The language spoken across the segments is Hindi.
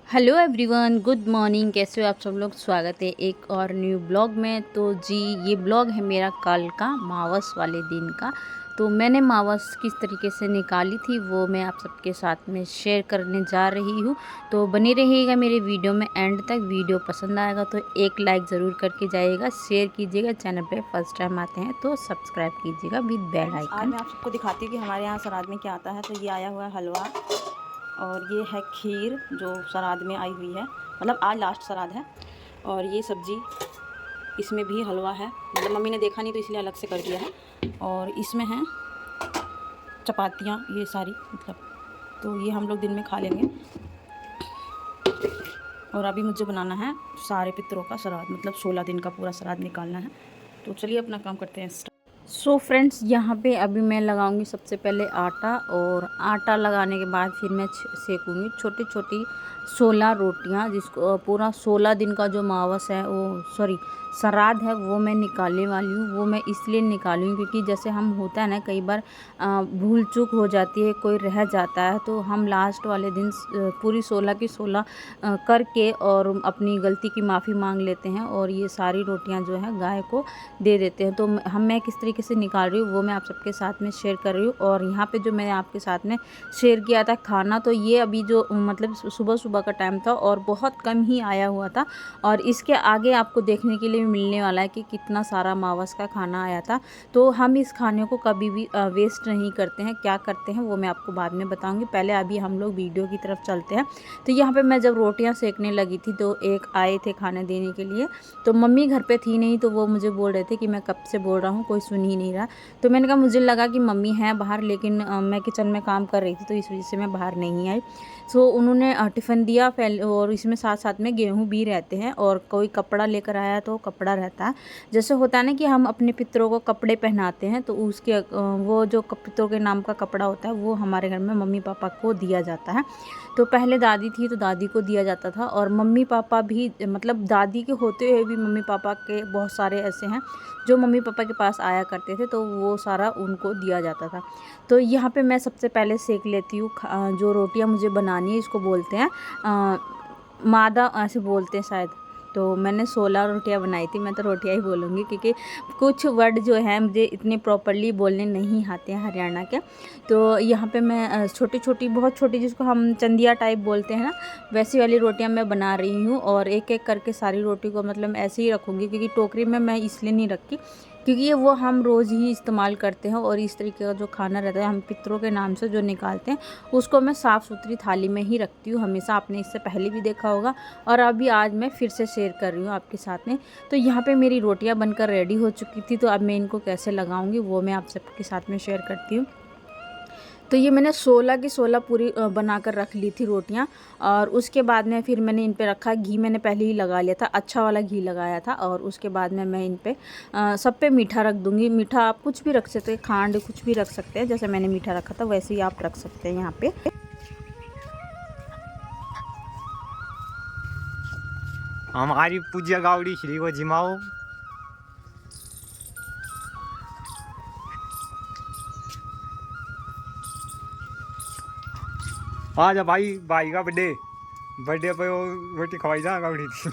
Hello everyone, good morning. कैसे हो आप सब लोग? स्वागत है एक और न्यू ब्लॉग में। तो जी, ये ब्लॉग है मेरा कल का मावस वाले दिन का। तो मैंने मावस किस तरीके से निकाली थी वो मैं आप सबके साथ में शेयर करने जा रही हूँ। तो बने रहिएगा मेरे वीडियो में एंड तक। वीडियो पसंद आएगा तो एक लाइक ज़रूर करके जाइएगा, शेयर कीजिएगा। चैनल पे फर्स्ट टाइम आते हैं तो सब्सक्राइब कीजिएगा विद बेल आइकन। आज मैं आप सबको दिखाती हूँ कि हमारे यहाँ श्राद्ध में क्या आता है। तो ये आया हुआ है हलवा और ये है खीर जो श्राद्ध में आई हुई है, मतलब आज लास्ट श्राद्ध है। और ये सब्जी, इसमें भी हलवा है, मतलब मम्मी ने देखा नहीं तो इसलिए अलग से कर दिया है। और इसमें हैं चपातियाँ ये सारी, मतलब तो ये हम लोग दिन में खा लेंगे। और अभी मुझे बनाना है सारे पितरों का श्राद्ध, मतलब 16 दिन का पूरा श्राद्ध निकालना है। तो चलिए अपना काम करते हैं। सो फ्रेंड्स, यहाँ पे अभी मैं लगाऊंगी सबसे पहले आटा, और आटा लगाने के बाद फिर मैं सेकूंगी छोटी छोटी 16 रोटियाँ, जिसको पूरा 16 दिन का जो मावस है वो सॉरी श्राद्ध है वो मैं निकालने वाली हूँ। वो मैं इसलिए निकाली हूँ क्योंकि जैसे हम होता है ना, कई बार भूल चूक हो जाती है, कोई रह जाता है, तो हम लास्ट वाले दिन पूरी 16 की 16 करके और अपनी गलती की माफ़ी मांग लेते हैं और ये सारी रोटियाँ जो है गाय को दे देते हैं। तो मैं किस तरीके से निकाल रही हूँ वो मैं आप सबके साथ में शेयर कर रही हूँ। और यहाँ पे जो मैंने आपके साथ में शेयर किया था खाना, तो ये अभी जो मतलब सुबह सुबह का टाइम था और बहुत कम ही आया हुआ था, और इसके आगे आपको देखने के लिए मिलने वाला है कि कितना सारा मावस का खाना आया था। तो हम इस खाने को कभी भी वेस्ट नहीं करते हैं। क्या करते हैं वो मैं आपको बाद में बताऊँगी, पहले अभी हम लोग वीडियो की तरफ चलते हैं। तो यहाँ पर मैं जब रोटियाँ सेकने लगी थी तो एक आए थे खाने देने के लिए, तो मम्मी घर पे थी नहीं, तो वो मुझे बोल रहे थे कि मैं कब से बोल रहा हूँ कोई सुन ही नहीं रहा। तो मैंने कहा मुझे लगा कि मम्मी हैं बाहर, लेकिन मैं किचन में काम कर रही थी तो इस वजह से मैं बाहर नहीं आई। सो उन्होंने टिफ़िन दिया और इसमें साथ साथ में गेहूँ भी रहते हैं, और कोई कपड़ा लेकर आया तो कपड़ा रहता है। जैसे होता है ना कि हम अपने पितरों को कपड़े पहनाते हैं, तो उसके वो जो पितरों के नाम का कपड़ा होता है वो हमारे घर में मम्मी पापा को दिया जाता है। तो पहले दादी थी तो दादी को दिया जाता था, और मम्मी पापा भी, मतलब दादी के होते हुए भी मम्मी पापा के बहुत सारे ऐसे हैं जो मम्मी पापा के पास आया करते थे, तो वो सारा उनको दिया जाता था। तो यहाँ पे मैं सबसे पहले सेक लेती हूँ जो रोटियाँ मुझे बनानी है, इसको बोलते हैं मादा, ऐसे बोलते हैं शायद। तो मैंने 16 रोटियाँ बनाई थी, मैं तो रोटियाँ ही बोलूँगी क्योंकि कुछ वर्ड जो है मुझे इतने प्रॉपरली बोलने नहीं आते हैं हरियाणा के। तो यहाँ पे मैं छोटी छोटी, बहुत छोटी, जिसको हम चंदिया टाइप बोलते हैं ना, वैसी वाली रोटियाँ मैं बना रही हूँ। और एक एक करके सारी रोटी को मतलब ऐसे ही रखूँगी, क्योंकि टोकरी में मैं इसलिए नहीं रखी क्योंकि ये वो हम रोज़ ही इस्तेमाल करते हैं। और इस तरीके का जो खाना रहता है हम पितरों के नाम से जो निकालते हैं, उसको मैं साफ़ सुथरी थाली में ही रखती हूँ हमेशा। आपने इससे पहले भी देखा होगा, और अभी आज मैं फिर से शेयर कर रही हूँ आपके साथ में। तो यहाँ पे मेरी रोटियाँ बनकर रेडी हो चुकी थी, तो अब मैं इनको कैसे लगाऊंगी वो मैं आप सबके साथ में शेयर करती हूँ। तो ये मैंने 16 की 16 पूरी बनाकर रख ली थी रोटियाँ। और उसके बाद में फिर मैंने इन पे रखा घी, मैंने पहले ही लगा लिया था, अच्छा वाला घी लगाया था। और उसके बाद में मैं इन पे सब पे मीठा रख दूँगी। मीठा आप कुछ भी रख सकते हैं, खांड कुछ भी रख सकते हैं, जैसे मैंने मीठा रखा था वैसे ही आप रख सकते हैं यहाँ पे। हमारी पूज्य गावड़ी श्री को जिमाओ। आज भाई भाई का बर्थडे, बर्थडे पे वो रोटी खवाई जा गावड़ी थी।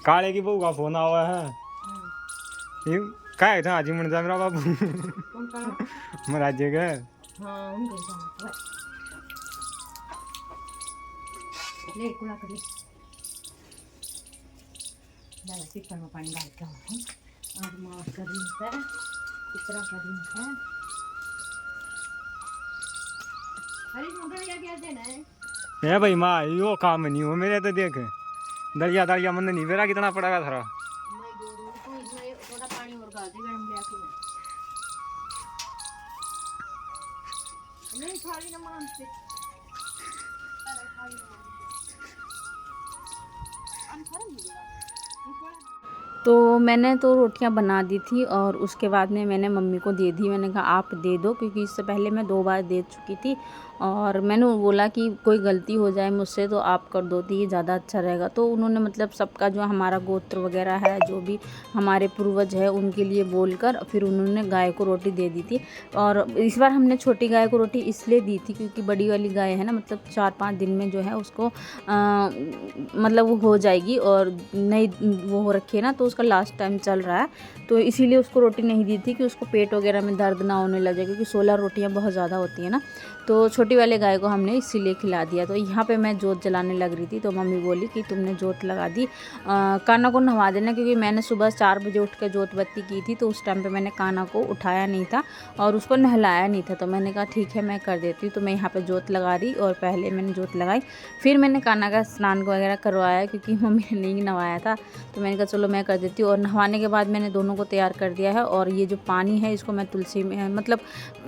काले की बहू का फोन आवा है। ये क्या है था आज मन जा मेरा बाबू महाराज जी के। ले कुड़ा कर ले, ज़्यादा चिकन में पानी डाल के हूँ। आज मास का दिन है, इतना का दिन है। अरे मुझे क्या देना है भाई माँ यो काम नहीं हो मेरे, तो देख दलिया दलिया मन नहीं मेरा कितना पड़ेगा थारा। मैं दे दूँ तो इसमें थोड़ा पानी और डाल दे गरम लेके। नहीं खाली ना मानते, खाली ना तो मैंने तो रोटियां बना दी थी, और उसके बाद में मैंने मम्मी को दे दी। मैंने कहा आप दे दो, क्योंकि इससे पहले मैं 2 बार दे चुकी थी। और मैंने बोला कि कोई गलती हो जाए मुझसे तो आप कर दो तो ये ज़्यादा अच्छा रहेगा। तो उन्होंने मतलब सबका जो हमारा गोत्र वगैरह है, जो भी हमारे पूर्वज है, उनके लिए बोलकर फिर उन्होंने गाय को रोटी दे दी थी। और इस बार हमने छोटी गाय को रोटी इसलिए दी थी क्योंकि बड़ी वाली गाय है ना, मतलब 4-5 दिन में जो है उसको मतलब वो हो जाएगी और नई वो हो रखी है ना, तो उसका लास्ट टाइम चल रहा है, तो इसीलिए उसको रोटी नहीं दी थी कि उसको पेट वगैरह में दर्द ना होने लगे, क्योंकि 16 रोटियां बहुत ज़्यादा होती है ना, तो छोटी वाले गाय को हमने इसीलिए खिला दिया। तो यहाँ पे मैं जोत जलाने लग रही थी तो मम्मी बोली कि तुमने जोत लगा दी, कान्हा को नहवा देना, क्योंकि मैंने सुबह 4 बजे उठ कर जोत बत्ती की थी, तो उस टाइम पे मैंने कान्हा को उठाया नहीं था और उसको नहलाया नहीं था, तो मैंने कहा ठीक है मैं कर देती हूँ। तो मैं यहाँ पे जोत लगा रही और पहले मैंने जोत लगाई, फिर मैंने कान्हा का स्नान वगैरह करवाया क्योंकि मम्मी ने नहीं नहवाया था, तो मैंने कहा चलो मैं कर देती हूँ। और नहवाने के बाद मैंने दोनों को तैयार कर दिया है और ये जो पानी है इसको मैं तुलसी में मतलब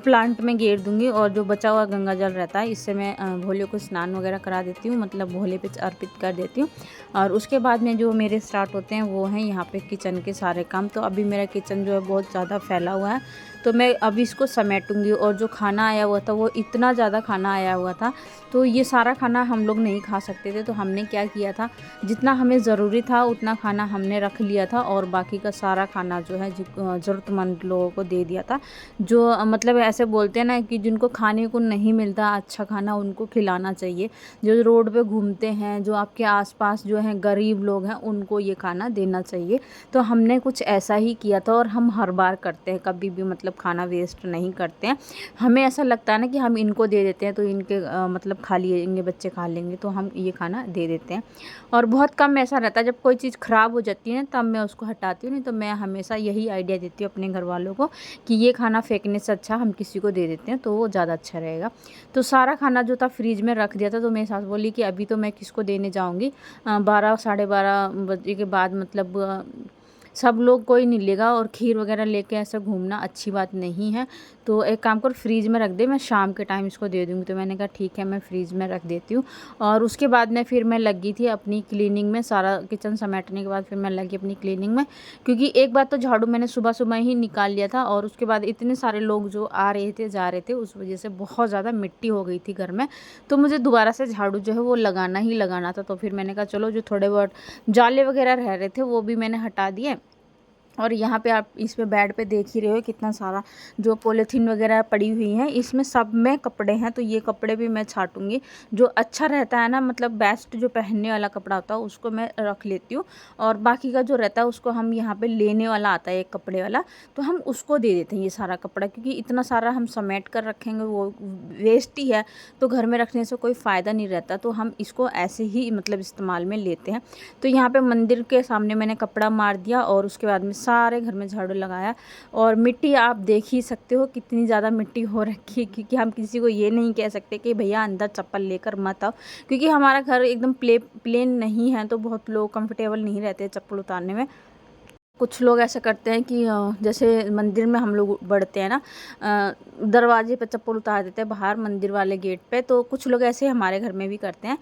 प्लांट में गेर दूंगी, और जो बचा हुआ गंगा जल रहता है इससे मैं भोले को स्नान वगैरह करा देती हूँ, मतलब भोले पे अर्पित कर देती हूँ। और उसके बाद में जो मेरे स्टार्ट होते हैं वो हैं यहाँ पे किचन के सारे काम। तो अभी मेरा किचन जो है बहुत ज़्यादा फैला हुआ है, तो मैं अभी इसको समेटूंगी। और जो खाना आया हुआ था वो इतना ज़्यादा खाना आया हुआ था, तो ये सारा खाना हम लोग नहीं खा सकते थे, तो हमने क्या किया था, जितना हमें ज़रूरी था उतना खाना हमने रख लिया था और बाकी का सारा खाना जो है ज़रूरतमंद लोगों को दे दिया था। जो मतलब ऐसे बोलते हैं ना कि जिनको खाने को नहीं मिलता अच्छा खाना, उनको खिलाना चाहिए। जो रोड पे घूमते हैं, जो आपके आसपास जो हैं गरीब लोग हैं, उनको ये खाना देना चाहिए। तो हमने कुछ ऐसा ही किया था और हम हर बार करते हैं, कभी भी मतलब खाना वेस्ट नहीं करते हैं। हमें ऐसा लगता है ना कि हम इनको दे देते हैं तो इनके मतलब खा लेंगे, बच्चे खा लेंगे, तो हम ये खाना दे देते हैं। और बहुत कम ऐसा रहता है, जब कोई चीज़ ख़राब हो जाती है तब मैं उसको हटाती हूँ, नहीं तो मैं हमेशा यही आइडिया देती हूँ अपने घर वालों को कि ये खाना फेंकने से अच्छा हम किसी को दे देते हैं तो वो ज़्यादा अच्छा रहेगा। तो सारा खाना जो था फ्रिज में रख दिया था, तो मेरी सास बोली कि अभी तो मैं किसको देने जाऊँगी, 12 साढ़े 12 बजे के बाद मतलब सब लोग कोई नहीं लेगा, और खीर वगैरह लेके ऐसा घूमना अच्छी बात नहीं है। तो एक काम कर फ्रीज में रख दे, मैं शाम के टाइम इसको दे दूँगी। तो मैंने कहा ठीक है मैं फ्रीज में रख देती हूँ। और उसके बाद में फिर मैं लगी थी अपनी क्लीनिंग में, सारा किचन समेटने के बाद फिर मैं लगी अपनी क्लीनिंग में, क्योंकि एक बार तो झाड़ू मैंने सुबह सुबह ही निकाल लिया था और उसके बाद इतने सारे लोग जो आ रहे थे जा रहे थे, उस वजह से बहुत ज़्यादा मिट्टी हो गई थी घर में, तो मुझे दोबारा से झाड़ू जो है वो लगाना ही लगाना था। तो फिर मैंने कहा चलो जो थोड़े बहुत जाले वगैरह रह रहे थे वो भी मैंने हटा दिए। और यहाँ पे आप इस पे बेड पे देख ही रहे हो कितना सारा जो पॉलीथीन वगैरह पड़ी हुई है, इसमें सब में कपड़े हैं, तो ये कपड़े भी मैं छाटूंगी। जो अच्छा रहता है ना, मतलब बेस्ट जो पहनने वाला कपड़ा होता है उसको मैं रख लेती हूँ, और बाकी का जो रहता है उसको हम यहाँ पे लेने वाला आता है एक कपड़े वाला, तो हम उसको दे देते हैं ये सारा कपड़ा, क्योंकि इतना सारा हम समेट कर रखेंगे वो वेस्ट ही है, तो घर में रखने से कोई फ़ायदा नहीं रहता, तो हम इसको ऐसे ही मतलब इस्तेमाल में लेते हैं। तो यहाँ पे मंदिर के सामने मैंने कपड़ा मार दिया और उसके बाद में सारे घर में झाड़ू लगाया। और मिट्टी आप देख ही सकते हो कितनी ज़्यादा मिट्टी हो रखी है, क्योंकि हम किसी को ये नहीं कह सकते कि भैया अंदर चप्पल लेकर मत आओ, क्योंकि हमारा घर एकदम प्लेन नहीं है, तो बहुत लोग कंफर्टेबल नहीं रहते चप्पल उतारने में। कुछ लोग ऐसा करते हैं कि जैसे मंदिर में हम लोग बढ़ते हैं ना, दरवाजे पे चप्पल उतार देते हैं बाहर मंदिर वाले गेट पे, तो कुछ लोग ऐसे हमारे घर में भी करते हैं,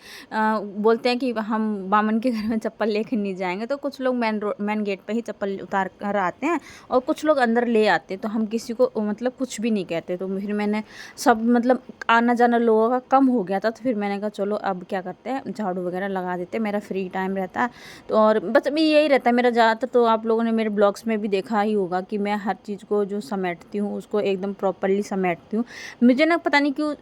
बोलते हैं कि हम बामन के घर में चप्पल लेकर नहीं जाएंगे, तो कुछ लोग मेन गेट पे ही चप्पल उतार कर आते हैं और कुछ लोग अंदर ले आते हैं, तो हम किसी को मतलब कुछ भी नहीं कहते। तो फिर मैंने सब मतलब आना जाना लोगों का कम हो गया था, तो फिर मैंने कहा चलो अब क्या करते हैं झाड़ू वगैरह लगा देते हैं, मेरा फ्री टाइम रहता है। तो और बस अभी यही रहता है मेरा ज़्यादातर, तो आप लोगों ने मेरे ब्लॉग्स में भी देखा ही होगा कि मैं हर चीज़ को जो समेटती हूँ उसको एकदम प्रॉपरली समेटती हूँ। मुझे ना पता नहीं क्यों,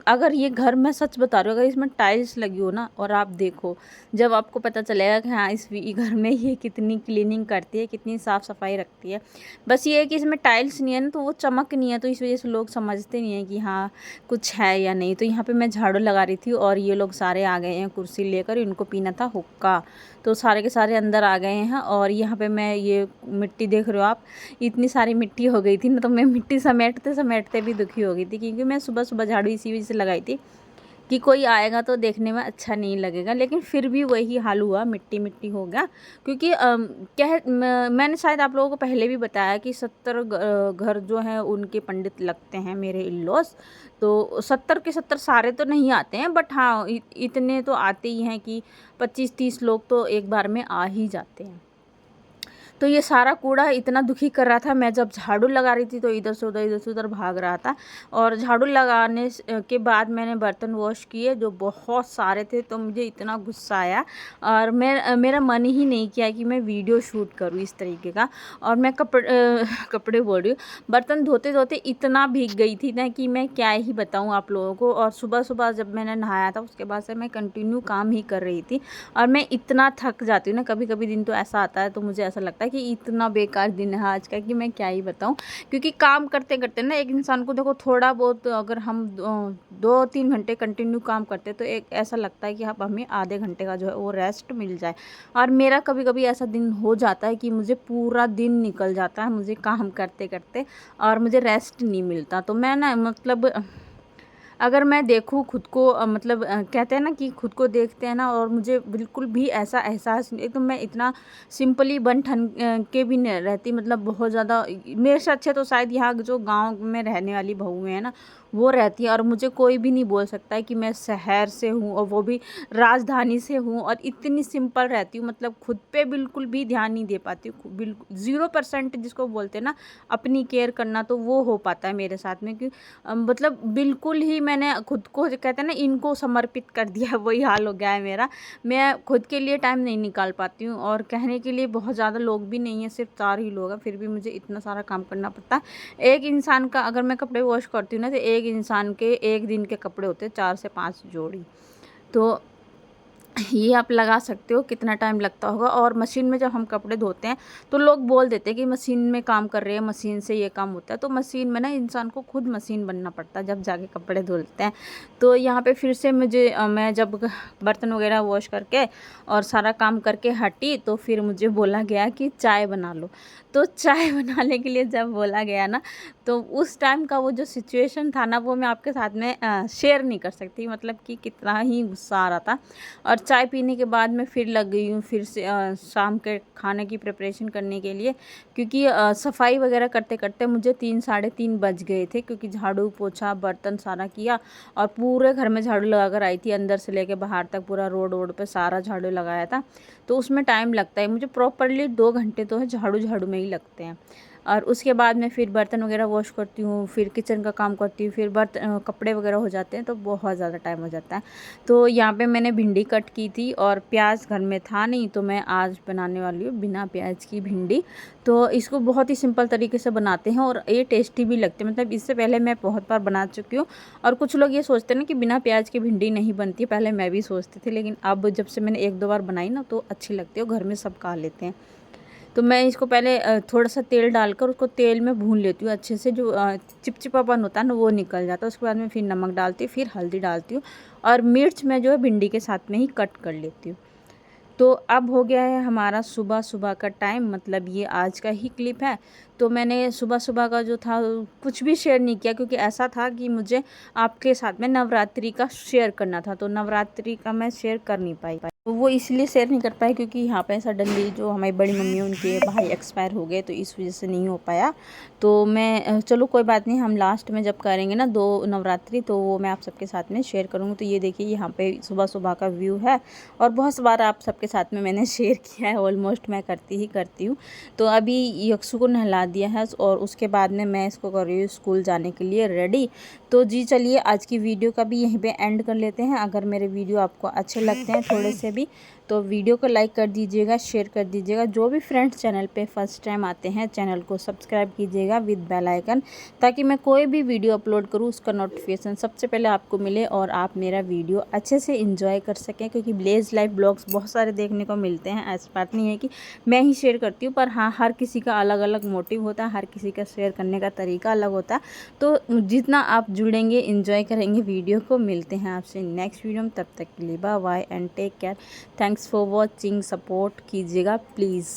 अगर ये घर मैं सच बता रही हूँ, अगर इसमें टाइल्स लगी हो ना और आप देखो, जब आपको पता चलेगा कि हाँ इस घर में ये कितनी क्लीनिंग करती है, कितनी साफ़ सफाई रखती है। बस ये है कि इसमें टाइल्स नहीं है ना, तो वो चमक नहीं है, तो इस वजह से लोग समझते नहीं हैं कि हाँ कुछ है या नहीं। तो यहाँ पे मैं झाड़ू लगा रही थी और ये लोग सारे आ गए हैं कुर्सी लेकर, इनको पीना था हुक्का, तो सारे के सारे अंदर आ गए हैं। और यहाँ पे मैं ये मिट्टी देख रहे हो आप, इतनी सारी मिट्टी हो गई थी ना, तो मैं मिट्टी समेटते समेटते भी दुखी हो गई थी, क्योंकि मैं सुबह सुबह झाड़ू इसी वजह से लगाई थी कि कोई आएगा तो देखने में अच्छा नहीं लगेगा, लेकिन फिर भी वही हाल हुआ, मिट्टी मिट्टी हो गया। क्योंकि मैंने शायद आप लोगों को पहले भी बताया कि 70 घर जो हैं उनके पंडित लगते हैं मेरे इन-लॉज, तो 70 के 70 सारे तो नहीं आते हैं, बट हाँ इतने तो आते ही हैं कि 25-30 लोग तो एक बार में आ ही जाते हैं। तो ये सारा कूड़ा इतना दुखी कर रहा था। मैं जब झाड़ू लगा रही थी तो इधर से उधर भाग रहा था। और झाड़ू लगाने के बाद मैंने बर्तन वॉश किए जो बहुत सारे थे, तो मुझे इतना गुस्सा आया और मेरा मन ही नहीं किया कि मैं वीडियो शूट करूँ इस तरीके का। और मैं कपड़े बोल रही हूँ, बर्तन धोते धोते इतना भीग गई थी ना कि मैं क्या ही बताऊँ आप लोगों को। और सुबह सुबह जब मैंने नहाया था उसके बाद से मैं कंटिन्यू काम ही कर रही थी। और मैं इतना थक जाती हूँ ना, कभी कभी दिन तो ऐसा आता है तो मुझे ऐसा लगता है कि इतना बेकार दिन है आज का कि मैं क्या ही बताऊँ। क्योंकि काम करते करते ना एक इंसान को देखो थोड़ा बहुत अगर हम 2-3 घंटे कंटिन्यू काम करते तो एक ऐसा लगता है कि अब हमें आधे घंटे का जो है वो रेस्ट मिल जाए। और मेरा कभी कभी ऐसा दिन हो जाता है कि मुझे पूरा दिन निकल जाता है मुझे काम करते करते और मुझे रेस्ट नहीं मिलता। तो मैं ना मतलब अगर मैं देखूँ खुद को मतलब कहते हैं ना कि खुद को देखते हैं ना, और मुझे बिल्कुल भी ऐसा एहसास नहीं, तो मैं इतना सिंपली बन ठन के भी नहीं रहती। मतलब बहुत ज़्यादा मेरे से अच्छे तो शायद यहाँ जो गांव में रहने वाली बहुएं हैं ना वो रहती है। और मुझे कोई भी नहीं बोल सकता है कि मैं शहर से हूँ और वो भी राजधानी से हूँ और इतनी सिंपल रहती हूँ। मतलब खुद पे बिल्कुल भी ध्यान नहीं दे पाती हूँ, बिल्कुल 0% जिसको बोलते हैं ना अपनी केयर करना, तो वो हो पाता है मेरे साथ में। क्योंकि मतलब बिल्कुल ही मैंने खुद को कहते हैं ना इनको समर्पित कर दिया, वही हाल हो गया है मेरा। मैं खुद के लिए टाइम नहीं निकाल पाती हूँ और कहने के लिए बहुत ज़्यादा लोग भी नहीं है, सिर्फ 4 ही लोग हैं, फिर भी मुझे इतना सारा काम करना पड़ता है। एक इंसान का अगर मैं कपड़े वॉश करती हूँ ना तो एक इंसान के एक दिन के कपड़े होते हैं 4 से 5 जोड़ी। तो ये आप लगा सकते हो कितना टाइम लगता होगा। और मशीन में जब हम कपड़े धोते हैं तो लोग बोल देते हैं कि मशीन में काम कर रहे हैं, मशीन से ये काम होता है। तो मशीन में ना इंसान को खुद मशीन बनना पड़ता है जब जाके कपड़े धुलते हैं। तो यहाँ पे फिर से मुझे मैं जब बर्तन वगैरह वॉश करके और सारा काम करके हटी तो फिर मुझे बोला गया कि चाय बना लो। तो चाय बनाने के लिए जब बोला गया ना तो उस टाइम का वो जो सिचुएशन था ना वो मैं आपके साथ में शेयर नहीं कर सकती। मतलब कि कितना ही गुस्सा आ रहा था। और चाय पीने के बाद मैं फिर लग गई हूँ फिर से शाम के खाने की प्रिपरेशन करने के लिए। क्योंकि सफाई वगैरह करते करते मुझे 3-3:30 बज गए थे, क्योंकि झाड़ू पोछा बर्तन सारा किया और पूरे घर में झाड़ू लगा कर आई थी, अंदर से लेके बाहर तक पूरा रोड पे सारा झाड़ू लगाया था। तो उसमें टाइम लगता है मुझे प्रॉपरली 2 घंटे तो है झाड़ू में ही लगते हैं। और उसके बाद मैं फिर बर्तन वगैरह वॉश करती हूँ, फिर किचन का काम करती हूँ, फिर कपड़े वगैरह हो जाते हैं तो बहुत ज़्यादा टाइम हो जाता है। तो यहाँ पे मैंने भिंडी कट की थी और प्याज घर में था नहीं, तो मैं आज बनाने वाली हूँ बिना प्याज की भिंडी। तो इसको बहुत ही सिंपल तरीके से बनाते हैं और ये टेस्टी भी लगते हैं। मतलब इससे पहले मैं बहुत बार बना चुकी हूँ। और कुछ लोग ये सोचते हैं ना कि बिना प्याज की भिंडी नहीं बनती, पहले मैं भी सोचती थी, लेकिन अब जब से मैंने 1-2 बार बनाई ना तो अच्छी लगती है, घर में सब खा लेते हैं। तो मैं इसको पहले थोड़ा सा तेल डालकर उसको तेल में भून लेती हूँ अच्छे से, जो चिपचिपापन होता है ना वो निकल जाता है। उसके बाद में फिर नमक डालती हूँ, फिर हल्दी डालती हूँ और मिर्च मैं जो है भिंडी के साथ में ही कट कर लेती हूँ। तो अब हो गया है हमारा सुबह सुबह का टाइम, मतलब ये आज का ही क्लिप है। तो मैंने सुबह सुबह का जो था कुछ भी शेयर नहीं किया, क्योंकि ऐसा था कि मुझे आपके साथ में नवरात्रि का शेयर करना था, तो नवरात्रि का मैं शेयर कर नहीं पाई। तो वो इसलिए शेयर नहीं कर पाए क्योंकि यहाँ पे सडनली जो हमारी बड़ी मम्मी उनके भाई एक्सपायर हो गए, तो इस वजह से नहीं हो पाया। तो मैं चलो कोई बात नहीं, हम लास्ट में जब करेंगे ना 2 नवरात्रि तो वो मैं आप सबके साथ में शेयर करूँगी। तो ये देखिए यहाँ पे सुबह सुबह का व्यू है और बहुत बार आप सबके साथ में मैंने शेयर किया है, ऑलमोस्ट मैं करती हूँ। तो अभी यक्षु को नहला दिया है और उसके बाद में मैं इसको कर रही हूँ स्कूल जाने के लिए रेडी। तो जी चलिए आज की वीडियो का भी यहीं पे एंड कर लेते हैं। अगर मेरे वीडियो आपको अच्छे लगते हैं थोड़े से भी तो वीडियो को लाइक कर दीजिएगा, शेयर कर दीजिएगा। जो भी फ्रेंड्स चैनल पे फर्स्ट टाइम आते हैं चैनल को सब्सक्राइब कीजिएगा विद बेल आइकन, ताकि मैं कोई भी वीडियो अपलोड करूँ उसका नोटिफिकेशन सबसे पहले आपको मिले और आप मेरा वीडियो अच्छे से इंजॉय कर सकें। क्योंकि विलेज लाइफ ब्लॉग्स बहुत सारे देखने को मिलते हैं, ऐसी बात नहीं है कि मैं ही शेयर करती हूँ, पर हाँ हर किसी का अलग अलग मोटिव होता है, हर किसी का शेयर करने का तरीका अलग होता है। तो जितना आप जुड़ेंगे इंजॉय करेंगे वीडियो को। मिलते हैं आपसे नेक्स्ट वीडियो में, तब तक के लिए bye bye and take care. Thanks for watching, support कीजिएगा प्लीज़।